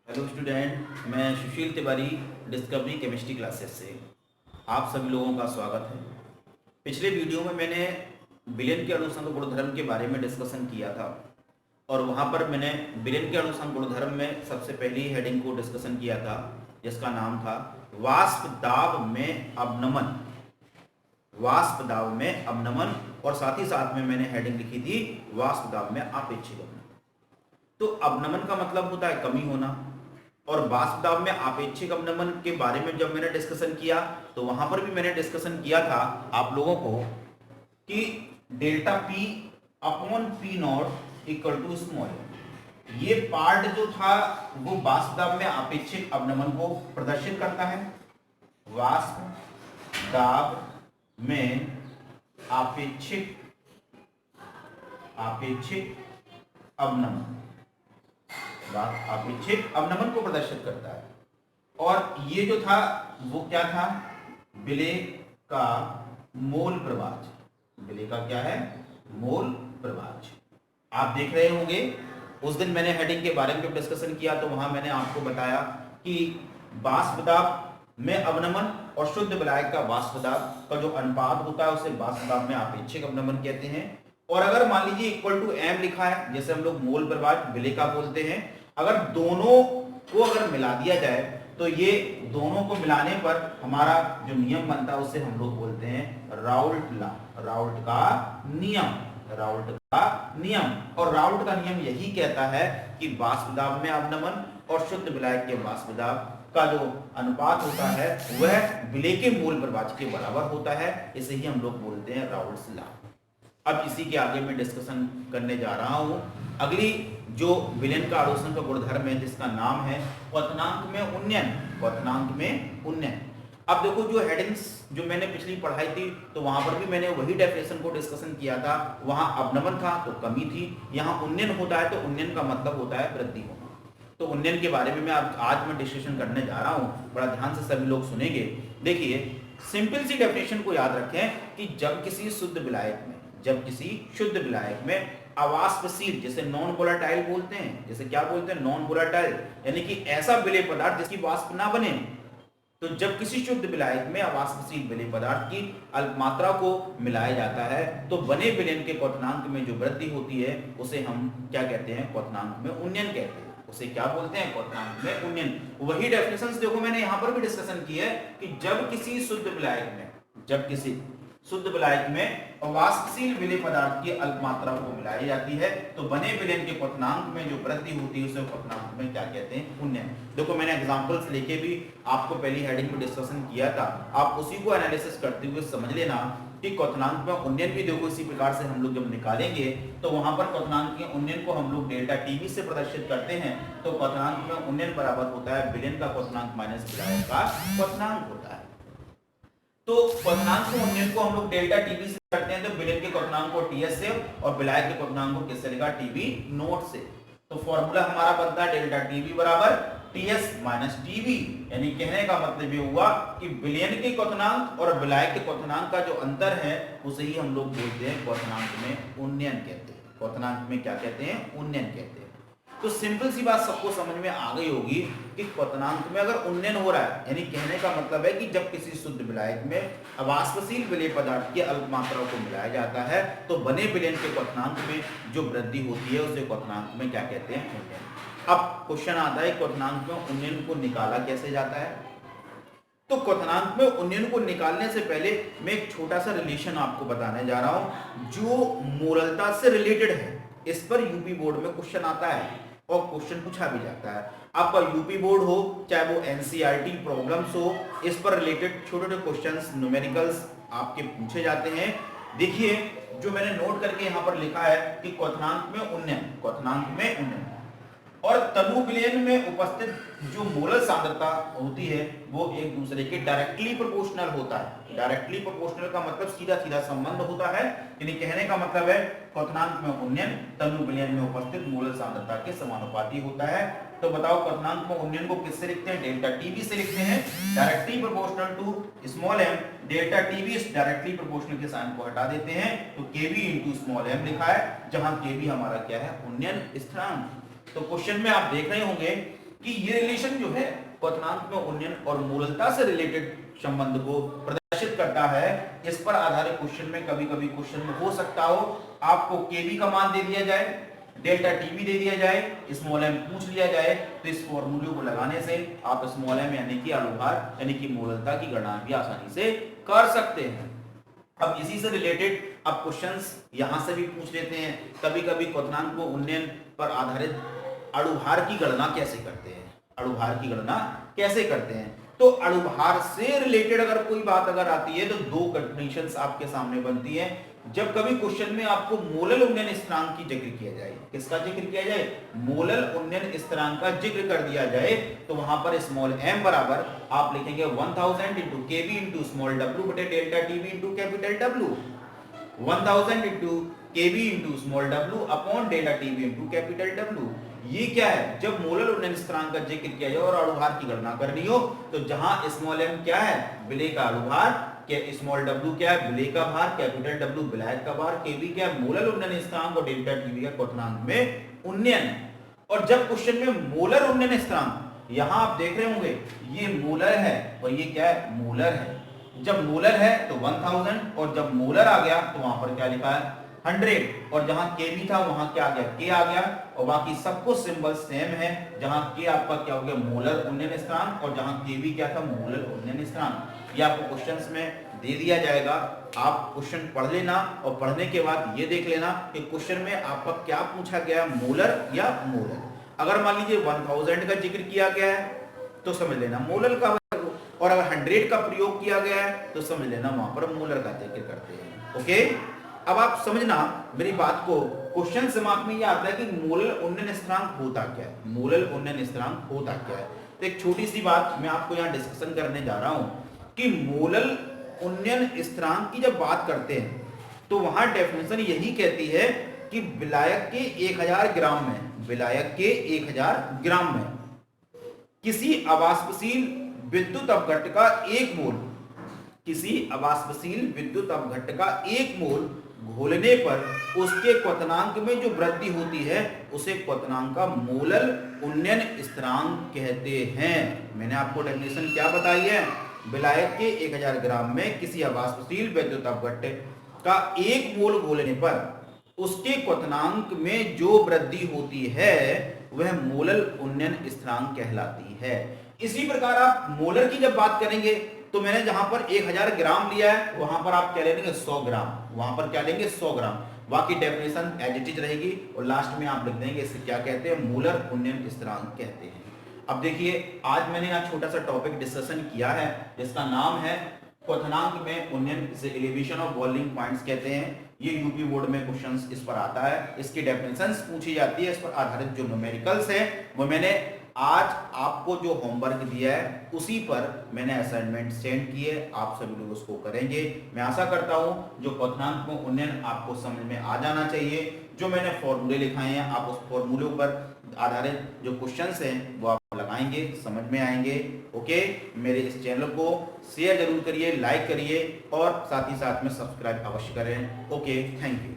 Hello student, मैं सुशील Tiwari discovery chemistry classes से आप सभी लोगों का स्वागत है। पिछले वीडियो में मैंने विलेन के अणुसंग गुणधर्म के बारे में डिस्कशन किया था और वहाँ पर मैंने विलेन के अणुसंग गुणधर्म में सबसे पहली हेडिंग को डिस्कशन किया था जिसका नाम था वाष्प दाब में अवनमन। वाष्प दाब में अवनमन और साथ ही साथ में मैंने हेडिंग लिखी थी वाष्प दाब में आपेक्षिक अवनमन। तो अवनमन का मतलब होता है कमी होना और वाष्प दाब में आपेक्षिक अवनमन के बारे में जब मैंने डिस्कशन किया तो वहां पर भी मैंने डिस्कशन किया था आप लोगों को कि delta P upon P not equal to small. ये पार्ट जो था वो वाष्प दाब में आपेक्षिक अवनमन को प्रदर्शित करता है। वाष्प दाब में आपेक्षिक अवनमन आपेक्षिक अवनमन को प्रदर्शित करता है। और ये जो था वो क्या था, विलेय का मोल प्रभाज। विलेय का क्या है, मोल प्रभाज। आप देख रहे होंगे उस दिन मैंने हेडिंग के बारे में जब डिस्कशन किया तो वहां मैंने आपको बताया कि वाष्प दाब में अवनमन और शुद्ध विलायक का वाष्प दाब का जो अनुपात होता है उसे वाष्प दाब में आपेक्षिक अवनमन कहते हैं। और अगर मान लीजिए इक्वल टू एम लिखा है, जैसे हम लोग मोल प्रभाज विलेय का बोलते हैं, अगर दोनों को अगर मिला दिया जाए तो ये दोनों को मिलाने पर हमारा जो नियम बनता है उसे हम लोग बोलते हैं राउल्ट लॉ, राउल्ट का नियम, राउल्ट का नियम। और राउल्ट का नियम यही कहता है कि वाष्प दाब में अवनमन और शुद्ध विलायक के वाष्प दाब का जो अनुपात होता है वह विलेय के मोल प्रभाज के बराबर होता है। इसे ही हम लोग बोलते हैं राउल्ट्स लॉ। अब इसी के आगे मैं डिस्कशन करने जा रहा हूं। अगली जो विलेन का अणुसंग का गुणधर्म है जिसका नाम है क्वथनांक में उन्नयन, क्वथनांक में उन्नयन। अब देखो जो हेडिंग्स जो मैंने पिछली पढ़ाई थी तो वहां पर भी मैंने वही डेफिनेशन को डिस्कशन किया था। वहां अवनमन था तो कमी थी, यहाँ उन्नयन होता है तो उन्नयन का मतलब होता है वृद्धि होना। तो उन्नयन के बारे में आज मैं डिस्कशन करने जा रहा हूँ, बड़ा ध्यान से सभी लोग सुनेंगे। देखिए सिंपल सी डेफिनेशन को याद रखें कि जब किसी शुद्ध विलायक में अवाष्पशील, जैसे नॉन वोलेटाइल बोलते हैं, जैसे क्या बोलते हैं, नॉन वोलेटाइल, यानी कि ऐसा विलेय पदार्थ जिसकी वाष्प ना बने, तो जब किसी शुद्ध विलायक में अवाष्पशील विलेय पदार्थ की अल्प मात्रा को मिलाया जाता है तो बने विलेन के क्वथनांक में जो वृद्धि होती है उसे हम क्या कहते हैं, क्वथनांक में उन्नयन कहते हैं। उसे क्या बोलते हैं, क्वथनांक में उन्नयन। वही डेफिनेशंस देखो मैंने यहां पर भी डिस्कशन की है कि जब किसी शुद्ध विलायक में अवाष्पशील विलेय पदार्थ की अल्प मात्रा को मिलाई जाती है तो बने विलेन के क्वथनांक में जो वृद्धि होती है उसे क्वथनांक में क्या कहते हैं, उन्नयन। देखो मैंने एग्जांपल्स लेके भी आपको पहली हेडिंग में डिस्कशन किया था, आप उसी को एनालिसिस करते हुए समझ लेना कि क्वथनांक में उन्नयन भी देखो इसी प्रकार से हम लोग जब निकालेंगे तो वहां पर क्वथनांक के उन्नयन को हम लोग डेल्टा टीवी से प्रदर्शित करते हैं। तो क्वथनांक में उन्नयन बराबर होता है विलेन का क्वथनांक माइनस विलायक का क्वथनांक होता है। तो क्वथनांक के उन्नयन को हम लोग डेल्टा टीवी से करते हैं तो विलेन के क्वथनांक को टीएस से और विलायक के क्वथनांक को किससे लिखा, टीवी नोट से। तो फॉर्मूला हमारा बनता है डेल्टा टीवी बराबर टीएस माइनस टीवी। यानी कहने का मतलब ये हुआ कि विलेन के क्वथनांक और विलायक के क्वथनांक का जो अंतर है उसे ही हम लोग बोलते हैं क्वथनांक में उन्नयन कहते हैं। क्वथनांक में क्या कहते हैं, उन्नयन कहते हैं। तो सिंपल सी बात सबको समझ में आ गई होगी कि क्वथनांक में अगर उन्नयन हो रहा है, यानी कहने का मतलब है कि जब किसी शुद्ध विलायक में अवाष्पशील विलेय पदार्थ की अल्प मात्रा को मिलाया जाता है तो बने विलेन के क्वथनांक में जो वृद्धि होती है उसे क्वथनांक में क्या कहते हैं, उन्नयन। अब क्वेश्चन आता है क्वथनांक में उन्नयन को निकाला कैसे जाता है। तो क्वथनांक में उन्नयन को निकालने से पहले मैं एक छोटा सा रिलेशन आपको बताने जा रहा हूं जो मोललता से रिलेटेड है। इस पर यूपी बोर्ड में क्वेश्चन आता है और क्वेश्चन पूछा भी जाता है। आपका यूपी बोर्ड हो चाहे वो एनसीईआरटी प्रॉब्लम्स हो, इस पर रिलेटेड छोटे छोटे क्वेश्चंस न्यूमेरिकल्स आपके पूछे जाते हैं। देखिए जो मैंने नोट करके यहाँ पर लिखा है कि क्वथनांक में उन्नयन, क्वथनांक में उन्नयन और तनु विलयन में उपस्थित जो मोलर सांद्रता होती है वो एक दूसरे के डायरेक्टली प्रोपोर्शनल होता है। डायरेक्टली प्रोपोर्शनल का मतलब सीधा सीधा संबंध होता है, यानी कहने का मतलब है क्वथनांक में उन्नयन तनु विलयन में उपस्थित मोलर सांद्रता के समानुपाती होता है। तो बताओ क्वथनांक में उन्नयन को किससे लिखते हैं, डेल्टा टीवी से लिखते हैं, directly proportional to small M. Delta TV is directly proportional के साइन को हटा देते हैं तो केवी इनटू स्मॉल एम लिखा है, जहां केवी हमारा क्या है, उन्नयन स्थिरांक। तो क्वेश्चन में आप देख रहे होंगे कि ये रिलेशन जो है क्वथनांक में उन्नयन और मूललता से रिलेटेड संबंध को प्रदर्शित करता है। इस पर आधारित क्वेश्चन में कभी कभी क्वेश्चन में हो सकता हो आपको केबी का मान दे दिया जाए, डेल्टा टीबी दे दिया जाए, स्मॉल एम पूछ लिया जाए, तो इस फॉर्मूले को लगाने से आप स्मॉल एम यानी कि अणुभार यानी कि मूललता की गणना भी आसानी से कर सकते हैं। अब इसी से रिलेटेड अब क्वेश्चंस यहां से भी पूछ लेते हैं, कभी कभी क्वथनांक को उन्नयन पर आधारित अणुभार की गणना कैसे करते हैं, अणुभार की गणना कैसे करते हैं। तो अणुभार से रिलेटेड अगर कोई बात अगर आती है तो दो कंडीशंस आपके सामने बनती है। जब कभी क्वेश्चन में आपको मोलल उन्नयन स्थिरांक की जिक्र किया जाए, किसका जिक्र किया जाए, मोलल उन्नयन स्थिरांक का जिक्र कर दिया जाए, तो वहां पर स्मॉल m बराबर आप लिखेंगे 1000 into KB into small w बटे delta TB into capital W, 1000 into KB into small w upon delta TB into capital W। ये क्या है, जब मोलल उन्नयन स्थिरांक का जिक्र किया जाए और अणुभार की गणना करनी हो, तो जहां स्मॉल m क्या है, विलेय का अणुभार, क्या स्मॉल w क्या है, विलेय का भार, कैपिटल W विलायक का भार, केबी क्या है, मोलल उन्नयन स्थिरांक और डेल्टा टीबी का क्वथनांक में उन्नयन। और जब क्वेश्चन में मोलर उन्नयन स्थिरांक, यहां आप देख रहे होंगे ये मोलर है और ये क्या है, मोलर है। जब मोलर है तो 1000 और जब मोलर आ गया तो वहां पर क्या लिखा है 100, और जहां केबी था वहां क्या आ गया, के आ गया, और बाकी सब कुछ सिंबल सेम है। जहां के आपका क्या हो गया, मोलर उन्नयन स्थिरांक, और जहां केबी क्या था, मोलर उन्नयन स्थिरांक। ये आपको क्वेश्चंस में दे दिया जाएगा, आप क्वेश्चन पढ़ लेना और पढ़ने के बाद ये देख लेना कि क्वेश्चन में आपका क्या पूछा गया, मोलर या मोलर। अगर मान लीजिए 1000 का जिक्र किया गया है तो समझ लेना मोलर का, और अगर 100 का प्रयोग किया गया है तो समझ लेना वहां पर मोलर का जिक्र करते हैं। ओके, अब आप समझना मेरी बात को, क्वेश्चन दिमाग में ये आता है कि मोलल उन्नयन स्थिरांक होता क्या है, मोलल उन्नयन स्थिरांक होता क्या है। तो एक छोटी सी बात मैं आपको यहाँ डिस्कशन करने जा रहा हूं कि मोलल उन्नयन स्थिरांक की जब बात करते हैं तो वहां डेफिनेशन यही कहती है कि विलायक के 1000 ग्राम में, विलायक के 1000 ग्राम में किसी अवाष्पशील विद्युत अपघट्ट का 1 मोल, किसी अवाष्पशील विद्युत अपघट्ट का 1 मोल घोलने पर उसके क्वथनांक में जो वृद्धि होती है उसे क्वथनांक का मोलल उन्नयन स्थिरांक कहते हैं। मैंने आपको डेफिनेशन क्या बताई है, विलायक के 1000 ग्राम में किसी अवाष्पशील विद्युत अपघट्ट का 1 मोल घोलने पर उसके क्वथनांक में जो वृद्धि होती है वह मोलल उन्नयन स्थिरांक कहलाती है। इसी प्रकार आप मोलर की जब बात करेंगे तो मैंने जहां पर 1000 ग्राम लिया है वहां पर आप क्या लेंगे 100 ग्राम, वहां पर क्या लेंगे 100 ग्राम। बाकी डेफिनेशन एज इट इज रहेगी और लास्ट में आप लिख देंगे इसे क्या कहते हैं, मोलर उन्नयन स्थिरांक कहते हैं। अब देखिए आज मैंने यहाँ छोटा सा टॉपिक डिस्कशन किया है जिसका नाम है क्वथनांक में उन्नयन, इसे एलिवेशन ऑफ बॉइलिंग पॉइंट्स कहते हैं। ये यूपी बोर्ड में क्वेश्चंस इस पर आता है, इसकी डेफिनेशंस पूछी जाती है, इस पर आधारित जो न्यूमेरिकल्स है वो मैंने आज आपको जो होमवर्क दिया है उसी पर मैंने असाइनमेंट सेंड किए, आप सभी लोग उसको करेंगे। मैं आशा करता हूं जो क्वथनांक में उन्नयन आपको समझ में आ जाना चाहिए। जो मैंने फॉर्मूले लिखाए हैं आप उस फॉर्मूले पर आधारित जो क्वेश्चंस हैं वो आप लगाएंगे, समझ में आएंगे। ओके, मेरे इस चैनल को शेयर जरूर करिए, लाइक करिए और साथ ही साथ में सब्सक्राइब अवश्य करें। Okay, thank you.